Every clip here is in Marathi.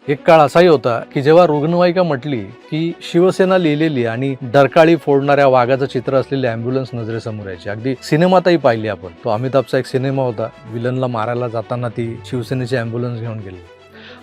एक काळ असाही होता की जेव्हा रुग्णवाहिका म्हटली की शिवसेना लिहिलेली आणि डरकाळी फोडणाऱ्या वाघाचं चित्र असलेली ॲम्ब्युलन्स नजरेसमोर यायची. अगदी सिनेमातही पाहिली आपण. तो अमिताभचा एक सिनेमा होता, विलनला मारायला जाताना ती शिवसेनेची ॲम्ब्युलन्स घेऊन गेली.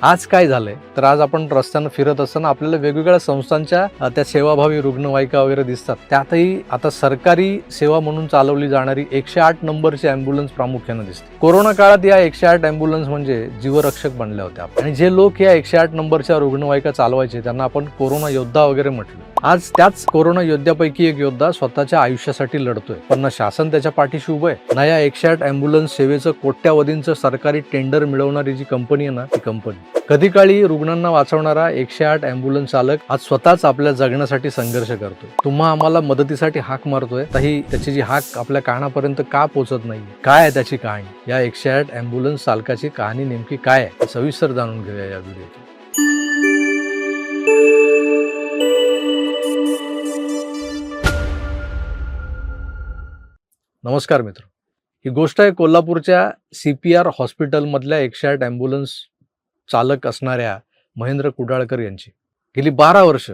आज काय झालंय तर आज आपण रस्त्यानं फिरत असताना आपल्याला वेगवेगळ्या संस्थांच्या त्या सेवाभावी रुग्णवाहिका वगैरे दिसतात. त्यातही आता सरकारी सेवा म्हणून चालवली जाणारी 108 नंबरची ॲम्ब्युलन्स प्रामुख्याने दिसते. कोरोना काळात या 108 ॲम्ब्युलन्स म्हणजे जीवरक्षक बनल्या होत्या आणि जे लोक या 108 नंबरच्या रुग्णवाहिका चालवायचे त्यांना आपण कोरोना योद्धा वगैरे म्हटलं. आज त्याच कोरोना योद्ध्यापैकी एक योद्धा स्वतःच्या आयुष्यासाठी लढतोय, पण ना शासन त्याच्या पाठीशी उभं आहे ना या 108 ॲम्ब्युलन्स सेवेचं कोट्यावधींचं सरकारी टेंडर मिळवणारी जी कंपनी आहे ना ती कंपनी. कधी काळी रुग्णांना वाचवणारा 108 ॲम्ब्युलन्स चालक आज स्वतःच आपल्या जगण्यासाठी संघर्ष करतोय. तुम्हा आम्हाला मदतीसाठी हाक मारतोय, तरी त्याची जी हाक आपल्या कानापर्यंत का पोहोचत नाही? काय आहे त्याची कहाणी? या 108 ॲम्ब्युलन्स चालकाची कहाणी नेमकी काय आहे सविस्तर जाणून घेऊया या व्हिडिओत. नमस्कार मित्र, ही गोष्ट आहे कोल्हापूरच्या CPR हॉस्पिटलमधल्या 108 ॲम्ब्युलन्स चालक असणाऱ्या महेंद्र कुडाळकर यांची. गेली 12 वर्ष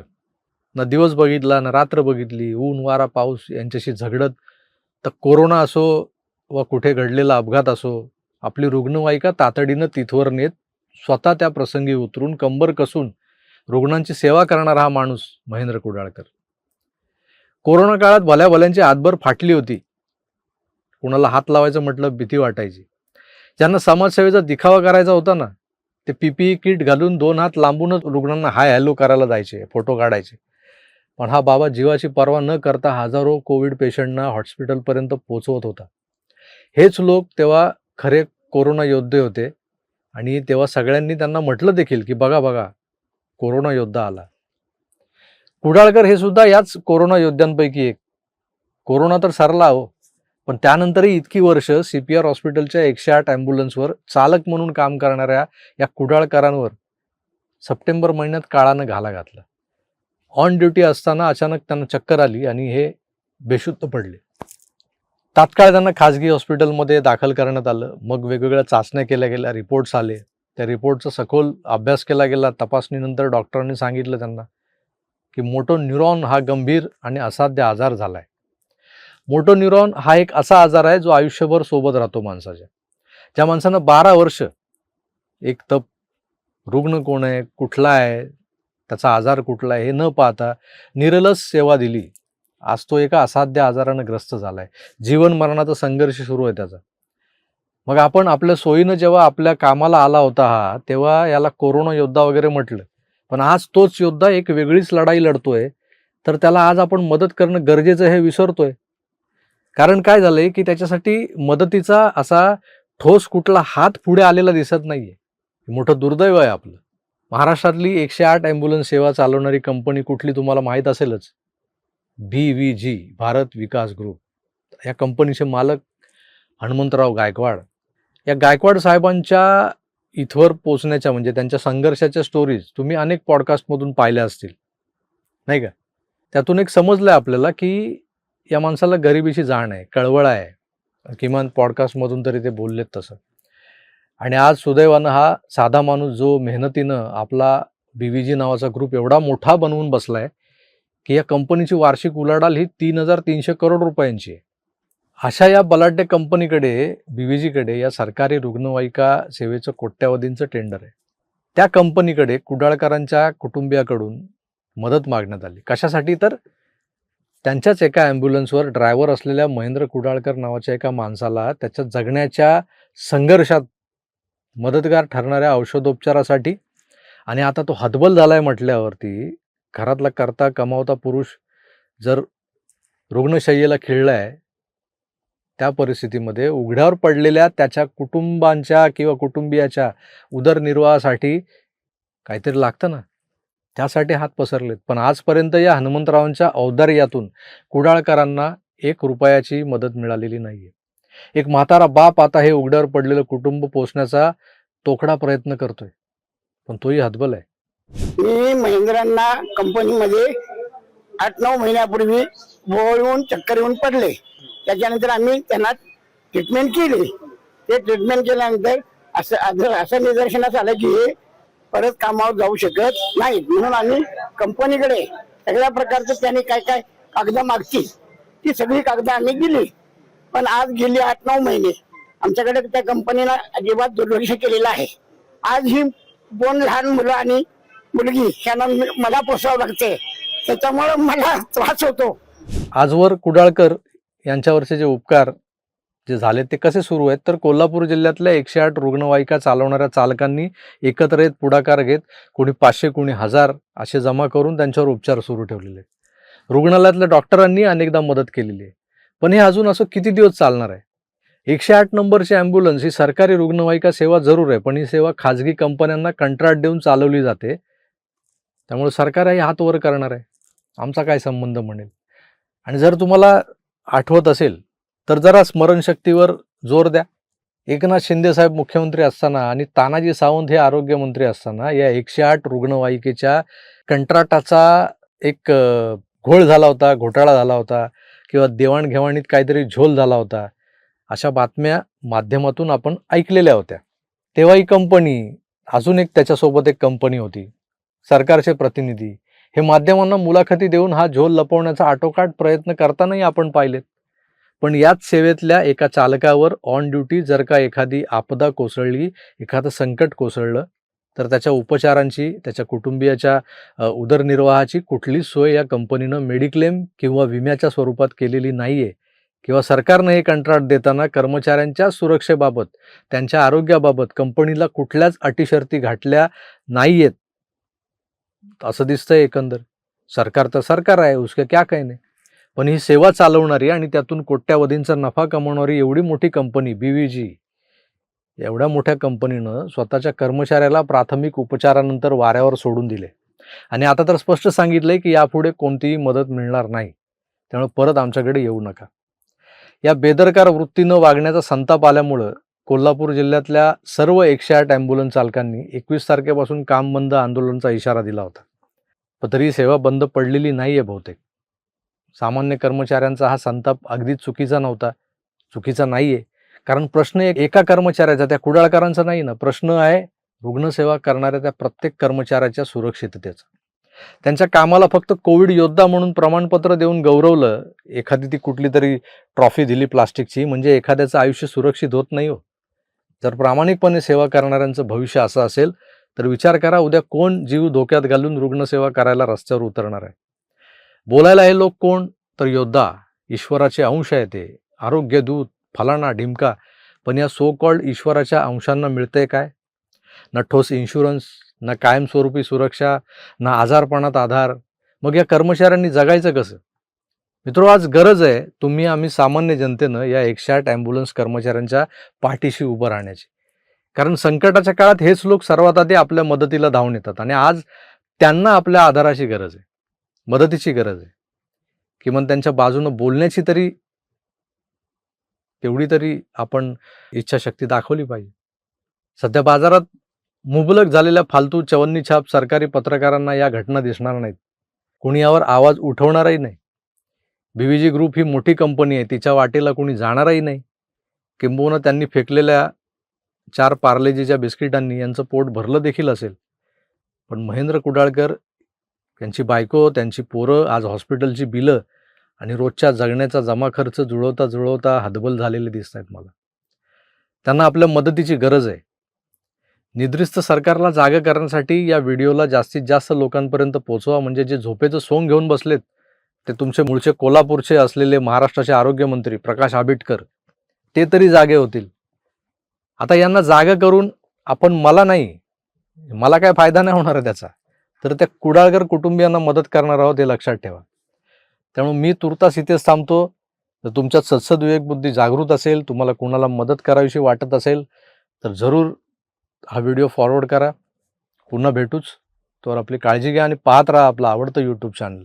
ना दिवस बघितला ना रात्र बघितली, ऊन वारा पाऊस यांच्याशी झगडत, तर कोरोना असो व कुठे घडलेला अपघात असो, आपली रुग्णवाहिका तातडीनं तिथवर नेत स्वतः त्या प्रसंगी उतरून कंबर कसून रुग्णांची सेवा करणारा हा माणूस महेंद्र कुडाळकर. कोरोना काळात भल्या भल्यांची हातभर फाटली होती. कुणाला हात लावायचं म्हटलं भीती वाटायची. ज्यांना समाजसेवेचा दिखावा करायचा होता ना, ते PPE किट घालून 2 हात लांबूनच रुग्णांना हाय हॅलो करायला जायचे, फोटो काढायचे. पण हा बाबा जीवाची पर्वा न करता हजारो कोविड पेशंटना हॉस्पिटलपर्यंत पोहोचवत होता. हेच लोक तेव्हा खरे कोरोना योद्धे होते आणि तेव्हा सगळ्यांनी त्यांना म्हटलं देखील की बघा बघा कोरोना योद्धा आला. कुडाळकर हे सुद्धा याच कोरोना योद्ध्यांपैकी एक. कोरोना तर सरला हो, पण त्यानंतरही इतकी वर्ष CPR हॉस्पिटलच्या 108 ॲम्ब्युलन्सवर चालक म्हणून काम करणाऱ्या या कुडाळकरांवर सप्टेंबर महिन्यात काळानं घाला घातला. ऑन ड्युटी असताना अचानक त्यांना चक्कर आली आणि हे बेशुद्ध पडले. तात्काळ त्यांना खाजगी हॉस्पिटलमध्ये दाखल करण्यात आलं. मग वेगवेगळ्या चाचण्या केल्या गेल्या, रिपोर्ट्स आले. त्या रिपोर्टचा सखोल अभ्यास केला गेला. तपासणीनंतर डॉक्टरांनी सांगितलं त्यांना की मोटो न्यूरॉन हा गंभीर आणि असाध्य आजार झाला आहे. मोटो न्यूरॉन हा एक असा आजार आहे जो आयुष्यभर सोबत राहतो माणसाच्या. ज्या माणसानं 12 वर्ष एक तर रुग्ण कोण आहे, कुठला आहे, त्याचा आजार कुठला आहे हे न पाहता निरलस सेवा दिली, आज तो एका असाध्य आजारानं ग्रस्त झाला आहे. जीवन मरणाचा संघर्ष सुरू आहे त्याचा. मग आपण आपल्या सोयीनं जेव्हा आपल्या कामाला आला होता हा, तेव्हा याला कोरोना योद्धा वगैरे म्हटलं. पण आज तोच योद्धा एक वेगळीच लढाई लढतोय, तर त्याला आज आपण मदत करणं गरजेचं हे विसरतोय. कारण काय झालंय की त्याच्यासाठी मदतीचा असा ठोस कुठला हात पुढे आलेला दिसत नाहीये. मोठं दुर्दैव आहे आपलं. महाराष्ट्रातली 108 ॲम्ब्युलन्स सेवा चालवणारी कंपनी कुठली तुम्हाला माहीत असेलच, BVG, भारत विकास ग्रुप. या कंपनीचे मालक हनुमंतराव गायकवाड. या गायकवाड साहेबांच्या इथवर पोचण्याच्या म्हणजे त्यांच्या संघर्षाच्या स्टोरीज तुम्ही अनेक पॉडकास्टमधून पाहिल्या असतील, नाही का? त्यातून एक समजलं आपल्याला की या माणसाला गरिबीची जाण आहे, कळवळ आहे. किमान पॉडकास्टमधून तरी ते बोललेत तसं. आणि आज सुदैवानं हा साधा माणूस जो मेहनतीनं आपला BVG नावाचा ग्रुप एवढा मोठा बनवून बसलाय की या कंपनीची वार्षिक उलाढाल ही 3,300 करोड रुपयांची आहे. अशा या बलाढ्य कंपनीकडे, BVGकडे या सरकारी रुग्णवाहिका सेवेचं कोट्यावधींचं टेंडर आहे. त्या कंपनीकडे कुडाळकरांच्या कुटुंबियाकडून मदत मागण्यात आली. कशासाठी? तर त्यांच्याच एका ॲम्ब्युलन्सवर ड्रायव्हर असलेल्या महेंद्र कुडाळकर नावाच्या एका माणसाला त्याच्या जगण्याच्या संघर्षात मदतगार ठरणाऱ्या औषधोपचारासाठी. आणि आता तो हतबल झालाय म्हटल्यावरती घरातला करता कमावता पुरुष जर रुग्णशय्येला खिळलाय, त्या परिस्थितीमध्ये उघड्यावर पडलेल्या त्याच्या कुटुंबांच्या किंवा कुटुंबियाच्या उदरनिर्वाहासाठी काहीतरी लागतं ना, त्यासाठी हात पसरलेत. पण आजपर्यंत या हनुमंतरावांच्या औदार्यातून कुडाळकरांना 1 रुपयाची मदत मिळालेली नाहीये. एक म्हातारा बाप आता हे उघड्यावर पडलेलं कुटुंब पोसण्याचा तोकडा प्रयत्न करतोय, पण तोही हतबल आहे. मी महिंद्रांना कंपनीमध्ये 8-9 महिन्यापूर्वी येऊन चक्कर येऊन पडले. त्याच्यानंतर आम्ही त्यांना ट्रीटमेंट केली. ते ट्रीटमेंट केल्यानंतर असं निदर्शनास आलं की परत कामावर जाऊ शकत नाहीत. म्हणून आम्ही कंपनीकडे सगळ्या प्रकारचं त्याने काय काय कागद मागतील ती सगळी कागद आम्ही दिली. पण आज गेली 8-9 महिने आमच्याकडे त्या कंपनीला अजिबात दुर्लक्ष केलेलं आहे. आज ही 2 लहान मुलं आणि मुलगी ह्यांना मला पोसावं लागते, त्याच्यामुळे मला त्रास होतो. आजवर कुडाळकर यांच्यावरचे जे उपकार जे झाले ते कसे सुरू आहेत, तर कोल्हापूर जिल्ह्यातल्या 108 रुग्णवाहिका चालवणाऱ्या चालकांनी एकत्र येत पुढाकार घेत कोणी 500 कोणी 1000 असे जमा करून त्यांच्यावर उपचार सुरू ठेवलेले. रुग्णालयातल्या डॉक्टरांनी अनेकदा मदत केलेली आहे. पण हे अजून असं किती दिवस चालणार आहे? 108 नंबरची ॲम्ब्युलन्स ही सरकारी रुग्णवाहिका सेवा जरूर आहे, पण ही सेवा खाजगी कंपन्यांना कंत्राट देऊन चालवली जाते. त्यामुळे सरकारही हात वर करणार आहे, आमचा काय संबंध म्हणेल. आणि जर तुम्हाला आठवत असेल तर जरा स्मरणशक्तीवर जोर द्या. एकनाथ शिंदे साहेब मुख्यमंत्री असताना आणि तानाजी सावंत हे आरोग्यमंत्री असताना या 108 रुग्णवाहिकेच्या कंत्राटाचा एक घोळ झाला होता, घोटाळा झाला होता किंवा देवाणघेवाणीत काहीतरी झोल झाला होता. अशा बातम्या माध्यमातून आपण ऐकलेल्या होत्या. तेव्हा ही कंपनी, अजून एक त्याच्यासोबत एक कंपनी होती, सरकारचे प्रतिनिधी हे माध्यमांना मुलाखती देऊन हा झोल लपवण्याचा आटोकाट प्रयत्न करतानाही आपण पाहिलेत. पण याच सेवेतल्या एका चालकावर ऑन ड्युटी जर का एखादी आपदा कोसळली, एखादं संकट कोसळलं, तर त्याच्या उपचारांची, त्याच्या कुटुंबियाच्या उदरनिर्वाहाची कुठलीच सोय या कंपनीनं मेडिक्लेम किंवा विम्याच्या स्वरूपात केलेली नाही आहे. किंवा सरकारनं हे कंत्राट देताना कर्मचाऱ्यांच्या सुरक्षेबाबत, त्यांच्या आरोग्याबाबत कंपनीला कुठल्याच अटीशर्ती घातल्या नाही आहेत असं दिसतंय एकंदर. सरकार तर सरकार आहे, उसके क्या कहने. पण ही सेवा चालवणारी आणि त्यातून कोट्यावधींचा नफा कमवणारी एवढी मोठी कंपनी BVG, एवढ्या मोठ्या कंपनीनं स्वतःच्या कर्मचाऱ्याला प्राथमिक उपचारानंतर वाऱ्यावर सोडून दिले आणि आता तर स्पष्ट सांगितलंय की यापुढे कोणतीही मदत मिळणार नाही, त्यामुळे परत आमच्याकडे येऊ नका. या बेदरकार वृत्तीनं वागण्याचा संताप आल्यामुळं कोल्हापूर जिल्ह्यातल्या सर्व 108 ॲम्ब्युलन्स चालकांनी 21 तारखेपासून काम बंद आंदोलनाचा इशारा दिला होता. पण तरी सेवा बंद पडलेली नाही आहे बहुतेक. सामान्य कर्मचाऱ्यांचा हा संताप अगदी चुकीचा नव्हता, चुकीचा नाही आहे. कारण प्रश्न एका कर्मचाऱ्याचा, त्या कुडाळकरांचा नाही ना, प्रश्न आहे रुग्णसेवा करणाऱ्या त्या प्रत्येक कर्मचाऱ्याच्या सुरक्षिततेचा. त्यांच्या कामाला फक्त कोविड योद्धा म्हणून प्रमाणपत्र देऊन गौरवलं, एखादी ती कुठली तरी ट्रॉफी दिली प्लास्टिकची, म्हणजे एखाद्याचं आयुष्य सुरक्षित होत नाही हो. जर प्रामाणिकपणे सेवा करणाऱ्यांचं भविष्य असं असेल तर विचार करा, उद्या कोण जीव धोक्यात घालून रुग्णसेवा करायला रस्त्यावर उतरणार आहे. बोलायला हे लोक कोण, तर योद्धा, ईश्वराचे अंश आहे ते, आरोग्यदूत, फलाना ढिमका. पण या सो कॉल्ड ईश्वराच्या अंशांना मिळतंय काय? ना ठोस इन्शुरन्स, ना कायमस्वरूपी सुरक्षा, ना आजारपणात आधार. मग या कर्मचाऱ्यांनी जगायचं कसं? मित्रो, आज गरज आहे तुम्ही आम्ही सामान्य जनतेनं या 108 ॲम्ब्युलन्स कर्मचाऱ्यांच्या पाठीशी उभं राहण्याची. कारण संकटाच्या काळात हेच लोक सर्वात आधी आपल्या मदतीला धावून येतात आणि आज त्यांना आपल्या आधाराची गरज आहे, मदतीची गरज आहे. किमान त्यांच्या बाजूनं बोलण्याची तरी तेवढी तरी आपण इच्छाशक्ती दाखवली पाहिजे. सध्या बाजारात मुबलक झालेल्या फालतू चवन्नी छाप सरकारी पत्रकारांना या घटना दिसणार नाहीत. कोणी यावर आवाज उठवणारही नाही. BVG ग्रुप ही मोठी कंपनी आहे, तिच्या वाटेला कोणी जाणारही नाही. किंबहुना त्यांनी फेकलेल्या 4 पार्लेजीच्या बिस्किटांनी यांचं पोट भरलं देखील असेल. पण महेंद्र कुडाळकर, त्यांची बायको, त्यांची पोरं आज हॉस्पिटलची बिलं आणि रोजच्या जगण्याचा जमा खर्च जुळवता जुळवता हतबल झालेले दिसत आहेत मला. त्यांना आपल्या मदतीची गरज आहे. निद्रिस्त सरकारला जागा करण्यासाठी या व्हिडिओला जास्तीत जास्त लोकांपर्यंत पोहोचवा, म्हणजे जे झोपेचं सोंग घेऊन बसलेत ते तुमचे मूळचे कोल्हापूरचे असलेले महाराष्ट्राचे आरोग्यमंत्री प्रकाश आंबेडकर ते तरी जागे होतील. आता यांना जागा करून आपण मला काय फायदा नाही होणार आहे त्याचा, तर त्या कुडाळकर कुटुंबियांना मदत करणार आहोत हे लक्षात ठेवा. त्यामुळे मी तुर्तास इथेच थांबतो. जर तुमच्यात सद्सद विवेक बुद्धी जागृत असेल, तुम्हाला कोणाला मदत करावीशी वाटत असेल तर जरूर हा व्हिडिओ फॉरवर्ड करा. पुन्हा भेटूच. तर आपली काळजी घ्या आणि पाहत राहा आपलं आवडतं YouTube चॅनल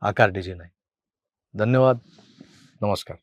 आकार DG9. धन्यवाद. नमस्कार.